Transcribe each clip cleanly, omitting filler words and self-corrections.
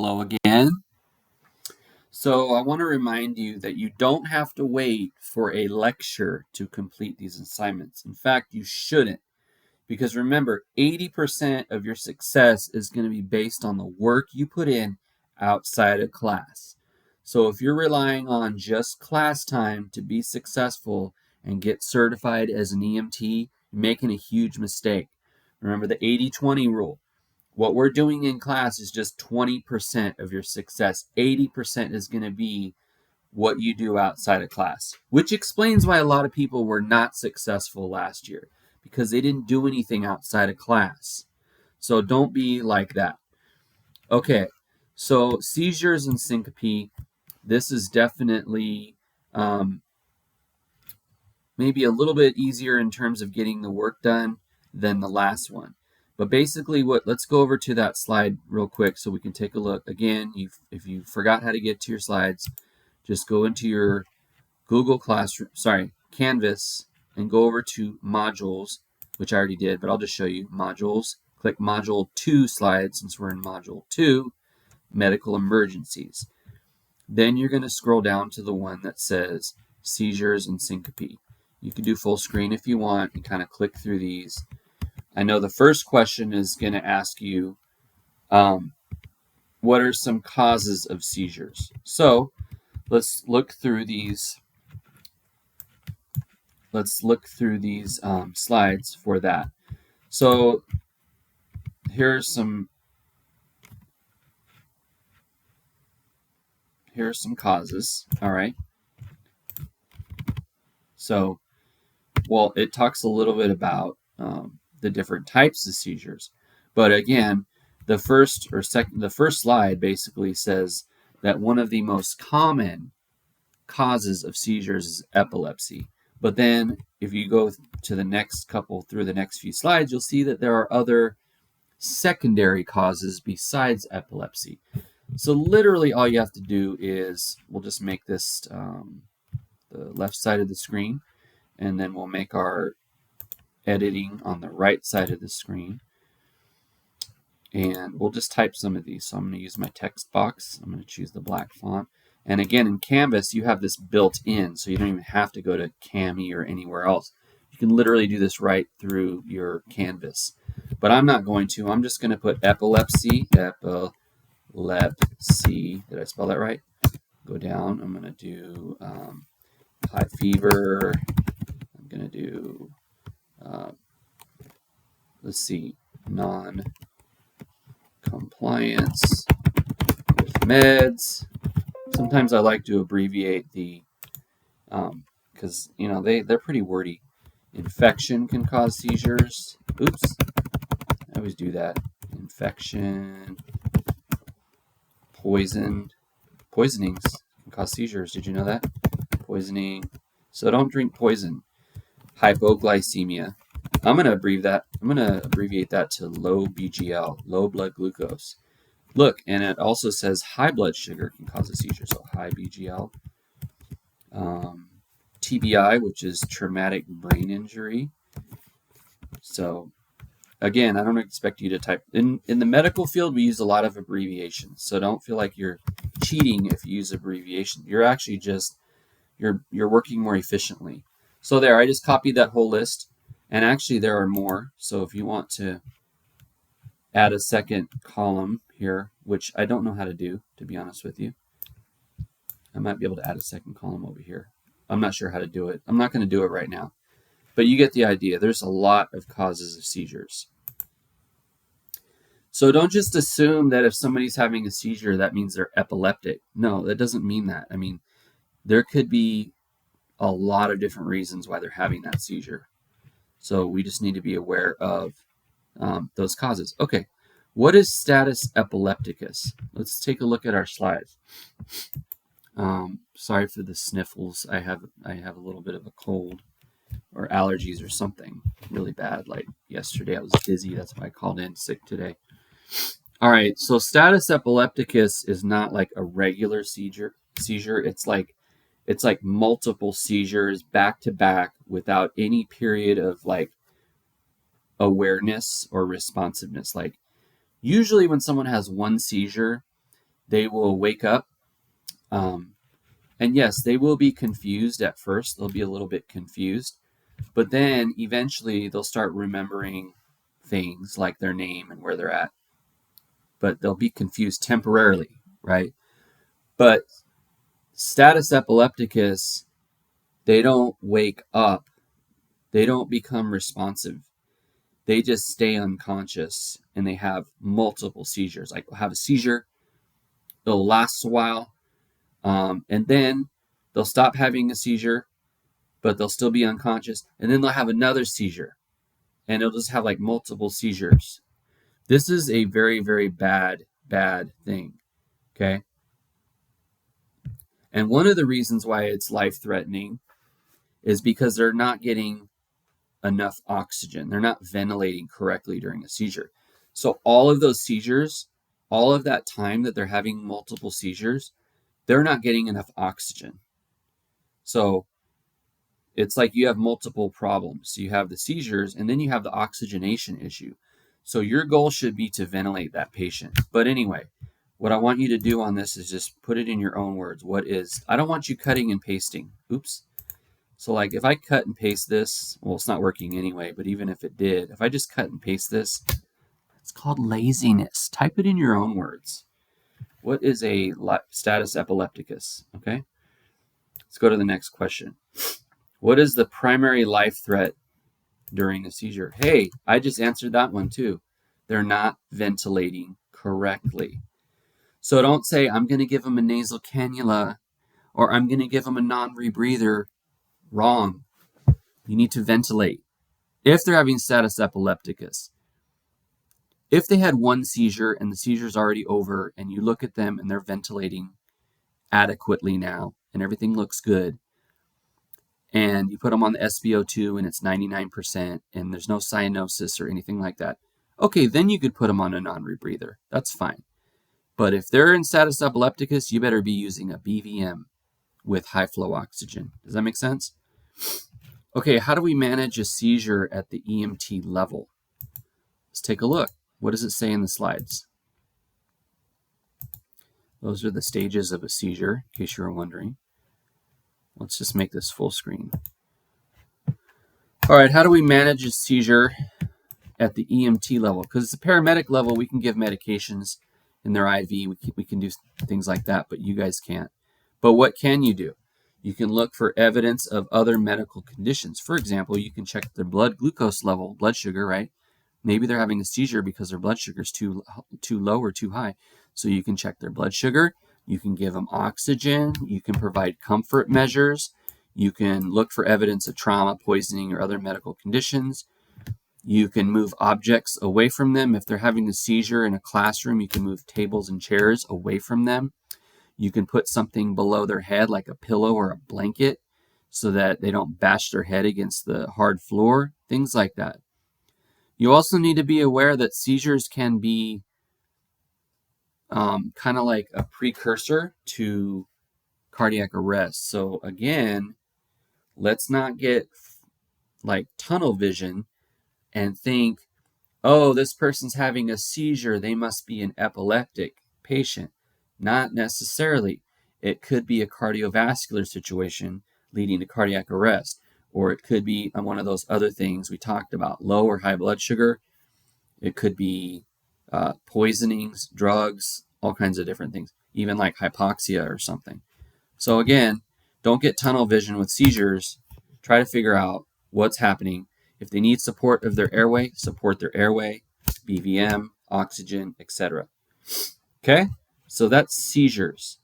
Hello again. So I want to remind you that you don't have to wait for a lecture to complete these assignments. In fact, you shouldn't, because remember, 80% of your success is going to be based on the work you put in outside of class. So if you're relying on just class time to be successful and get certified as an EMT, you're making a huge mistake. Remember the 80-20 rule. What we're doing in class is just 20% of your success. 80% is going to be what you do outside of class, which explains why a lot of people were not successful last year, because they didn't do anything outside of class. So don't be like that. Okay, so seizures and syncope, this is definitely maybe a little bit easier in terms of getting the work done than the last one. But basically, let's go over to that slide real quick so we can take a look. Again, if you forgot how to get to your slides, just go into your Canvas, and go over to modules, which I already did, but I'll just show you modules. Click module 2 slides, since we're in module 2, medical emergencies. Then you're going to scroll down to the one that says seizures and syncope. You can do full screen if you want and kind of click through these. I know the first question is going to ask you, what are some causes of seizures? So let's look through these. Slides for that. So here's some causes. All right. So, well, it talks a little bit about the different types of seizures, but again, the first slide basically says that one of the most common causes of seizures is epilepsy. But then if you go to the next few slides, you'll see that there are other secondary causes besides epilepsy. So literally all you have to do is, we'll just make this the left side of the screen, and then we'll make our editing on the right side of the screen. And we'll just type some of these. So I'm going to use my text box. I'm going to choose the black font. And again, in Canvas, you have this built in, so you don't even have to go to Cami or anywhere else. You can literally do this right through your Canvas. But I'm not going to. I'm just going to put epilepsy. Did I spell that right? Go down. I'm going to do high fever. I'm going to do, non-compliance with meds. Sometimes I like to abbreviate the, because they're pretty wordy. Infection can cause seizures. Oops, I always do that. Infection, poisonings can cause seizures. Did you know that? Poisoning. So don't drink poison. Hypoglycemia. I'm gonna abbreviate that to low BGL, low blood glucose. Look, and it also says high blood sugar can cause a seizure, so high BGL. TBI, which is traumatic brain injury. So again, I don't expect you to type. In the medical field, we use a lot of abbreviations, so don't feel like you're cheating if you use abbreviation. You're actually just, you're working more efficiently. So there, I just copied that whole list, and actually there are more. So if you want to add a second column here, which I don't know how to do, to be honest with you. I might be able to add a second column over here. I'm not sure how to do it. I'm not going to do it right now. But you get the idea. There's a lot of causes of seizures. So don't just assume that if somebody's having a seizure, that means they're epileptic. No, that doesn't mean that. I mean, there could be a lot of different reasons why they're having that seizure. So we just need to be aware of those causes. Okay, what is status epilepticus? Let's take a look at our slides. Sorry for the sniffles. I have a little bit of a cold or allergies or something really bad. Like yesterday I was dizzy. That's why I called in sick today. All right, so status epilepticus is not like a regular seizure. It's like multiple seizures back to back without any period of like awareness or responsiveness. Like usually when someone has one seizure, they will wake up. And yes, they will be confused at first. They'll be a little bit confused. But then eventually they'll start remembering things like their name and where they're at. But they'll be confused temporarily, right? But status epilepticus, they don't wake up. They don't become responsive. They just stay unconscious and they have multiple seizures. Like they'll have a seizure, it'll last a while, and then they'll stop having a seizure, but they'll still be unconscious, and then they'll have another seizure, and it'll just have like multiple seizures. This is a very, very bad thing, okay? And one of the reasons why it's life-threatening is because they're not getting enough oxygen. They're not ventilating correctly during a seizure. So all of those seizures, all of that time that they're having multiple seizures, they're not getting enough oxygen. So it's like you have multiple problems. You have the seizures, and then you have the oxygenation issue. So your goal should be to ventilate that patient. But anyway, what I want you to do on this is just put it in your own words. I don't want you cutting and pasting. Oops. So like if I cut and paste this, well, it's not working anyway, but even if it did, if I just cut and paste this, it's called laziness. Type it in your own words. What is a status epilepticus? Okay. Let's go to the next question. What is the primary life threat during a seizure? Hey, I just answered that one too. They're not ventilating correctly. So don't say, I'm going to give them a nasal cannula or I'm going to give them a non-rebreather. Wrong. You need to ventilate. If they're having status epilepticus, if they had one seizure and the seizure's already over and you look at them and they're ventilating adequately now and everything looks good, and you put them on the SpO2 and it's 99% and there's no cyanosis or anything like that, okay, then you could put them on a non-rebreather. That's fine. But if they're in status epilepticus, you better be using a BVM with high flow oxygen. Does that make sense? Okay, how do we manage a seizure at the EMT level? Let's take a look. What does it say in the slides? Those are the stages of a seizure, in case you were wondering. Let's just make this full screen. All right, how do we manage a seizure at the EMT level? Because it's a paramedic level, we can give medications in their IV. We can do things like that, but you guys can't. But what can you do? You can look for evidence of other medical conditions. For example, you can check their blood glucose level, blood sugar, right? Maybe they're having a seizure because their blood sugar is too low or too high. So you can check their blood sugar. You can give them oxygen. You can provide comfort measures. You can look for evidence of trauma, poisoning, or other medical conditions. You can move objects away from them. If they're having a seizure in a classroom, you can move tables and chairs away from them. You can put something below their head like a pillow or a blanket so that they don't bash their head against the hard floor, things like that. You also need to be aware that seizures can be kind of like a precursor to cardiac arrest. So again, let's not get like tunnel vision and think, oh, this person's having a seizure, they must be an epileptic patient. Not necessarily. It could be a cardiovascular situation leading to cardiac arrest, or it could be one of those other things we talked about, low or high blood sugar. It could be poisonings, drugs, all kinds of different things, even like hypoxia or something. So again, don't get tunnel vision with seizures. Try to figure out what's happening. If they need support of their airway, support their airway, BVM, oxygen, etc. Okay, so that's seizures.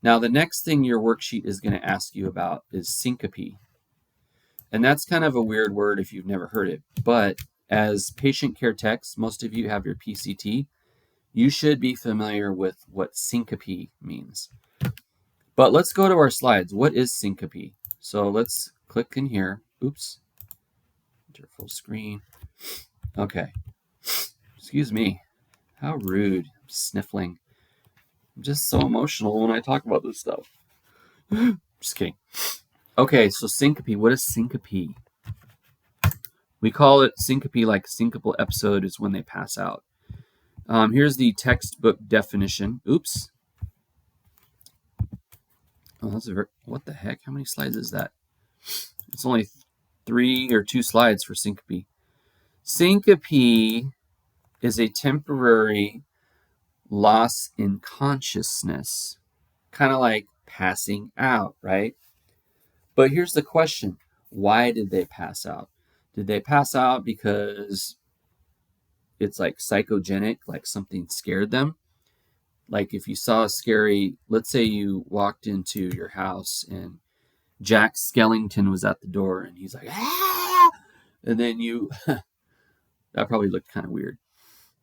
Now the next thing your worksheet is going to ask you about is syncope. And that's kind of a weird word if you've never heard it, but as patient care techs, most of you have your PCT, you should be familiar with what syncope means. But let's go to our slides. What is syncope? So let's click in here. Oops. Enter full screen. Okay. Excuse me. How rude. I'm sniffling. I'm just so emotional when I talk about this stuff. Just kidding. Okay, so syncope. What is syncope? We call it syncope like syncopal episode is when they pass out. Here's the textbook definition. Oops. Oh, that's what the heck? How many slides is that? It's only 3 or 2 slides for syncope. Syncope is a temporary loss in consciousness, kind of like passing out, right? But here's the question. Why did they pass out? Did they pass out because it's like psychogenic, like something scared them? Like if you saw a scary, let's say you walked into your house and Jack Skellington was at the door and he's like, ah! And then that probably looked kind of weird.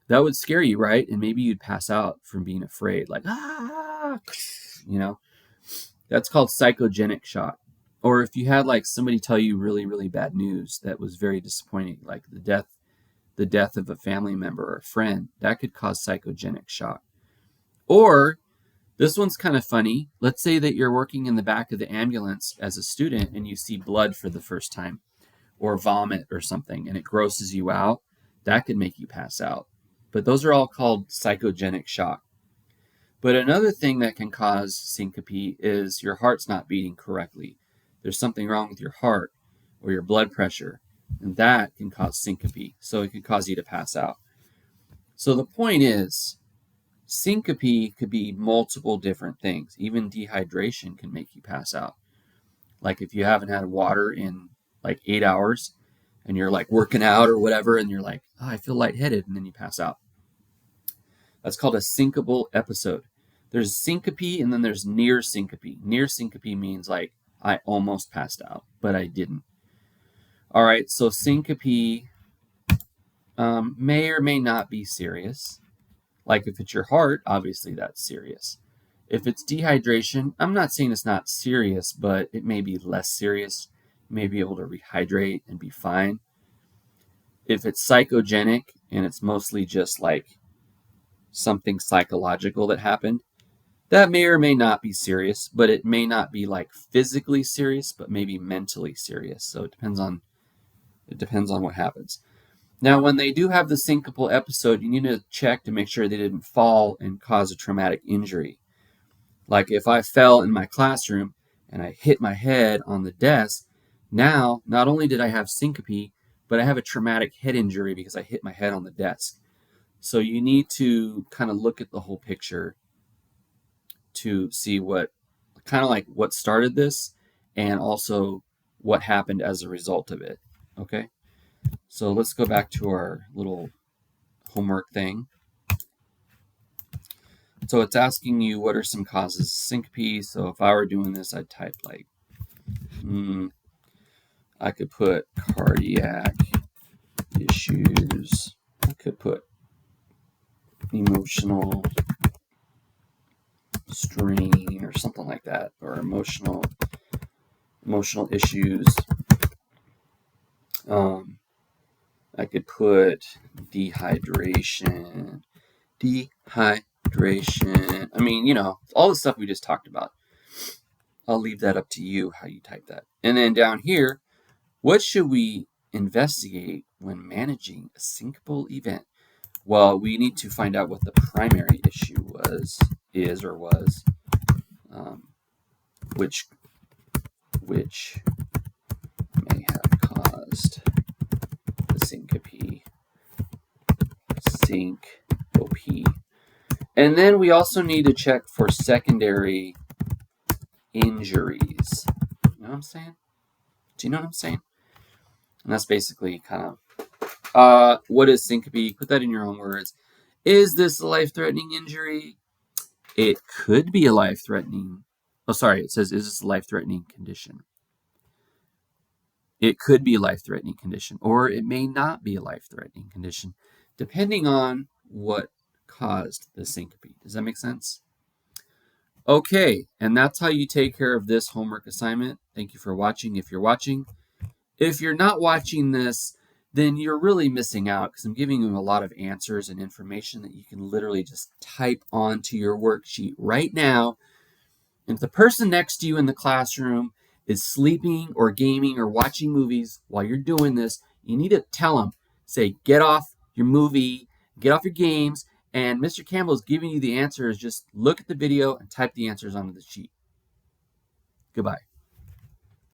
That would scare you, right? And maybe you'd pass out from being afraid, like, ah, that's called psychogenic shock. Or if you had like somebody tell you really, really bad news that was very disappointing, like the death of a family member or a friend, that could cause psychogenic shock. Or this one's kind of funny. Let's say that you're working in the back of the ambulance as a student and you see blood for the first time or vomit or something and it grosses you out. That could make you pass out. But those are all called psychogenic shock. But another thing that can cause syncope is your heart's not beating correctly. There's something wrong with your heart or your blood pressure, and that can cause syncope. So it can cause you to pass out. So the point is, syncope could be multiple different things. Even dehydration can make you pass out. Like if you haven't had water in like 8 hours and you're like working out or whatever, and you're like, oh, I feel lightheaded, and then you pass out. That's called a syncopal episode. There's syncope and then there's near syncope. Near syncope means like I almost passed out, but I didn't. All right, so syncope may or may not be serious. Like if it's your heart, obviously that's serious. If it's dehydration, I'm not saying it's not serious, but it may be less serious. You may be able to rehydrate and be fine. If it's psychogenic and it's mostly just like something psychological that happened, that may or may not be serious, but it may not be like physically serious, but maybe mentally serious. So it depends on what happens. Now, when they do have the syncopal episode, you need to check to make sure they didn't fall and cause a traumatic injury. Like if I fell in my classroom and I hit my head on the desk, now not only did I have syncope, but I have a traumatic head injury because I hit my head on the desk. So you need to kind of look at the whole picture to see what started this and also what happened as a result of it. Okay, so let's go back to our little homework thing. So it's asking you what are some causes of syncope. So if I were doing this, I'd type like, I could put cardiac issues. I could put emotional strain or something like that, or emotional issues. I could put dehydration. I mean, all the stuff we just talked about. I'll leave that up to you how you type that. And then down here, what should we investigate when managing a syncopal event? Well, we need to find out what the primary issue was, which may have caused the syncope. And then we also need to check for secondary injuries. You know what I'm saying? Do you know what I'm saying? And that's basically kind of what is syncope? Put that in your own words. Is this a life-threatening injury? It could be a life-threatening. Oh, sorry. It says, is this a life-threatening condition? It could be a life-threatening condition, or it may not be a life-threatening condition, depending on what caused the syncope. Does that make sense? Okay, and that's how you take care of this homework assignment. Thank you for watching if you're watching. If you're not watching this, then you're really missing out because I'm giving you a lot of answers and information that you can literally just type onto your worksheet right now. And if the person next to you in the classroom is sleeping or gaming or watching movies while you're doing this, you need to tell them, say, get off your movie, get off your games, and Mr. Campbell is giving you the answers. Just look at the video and type the answers onto the sheet. Goodbye.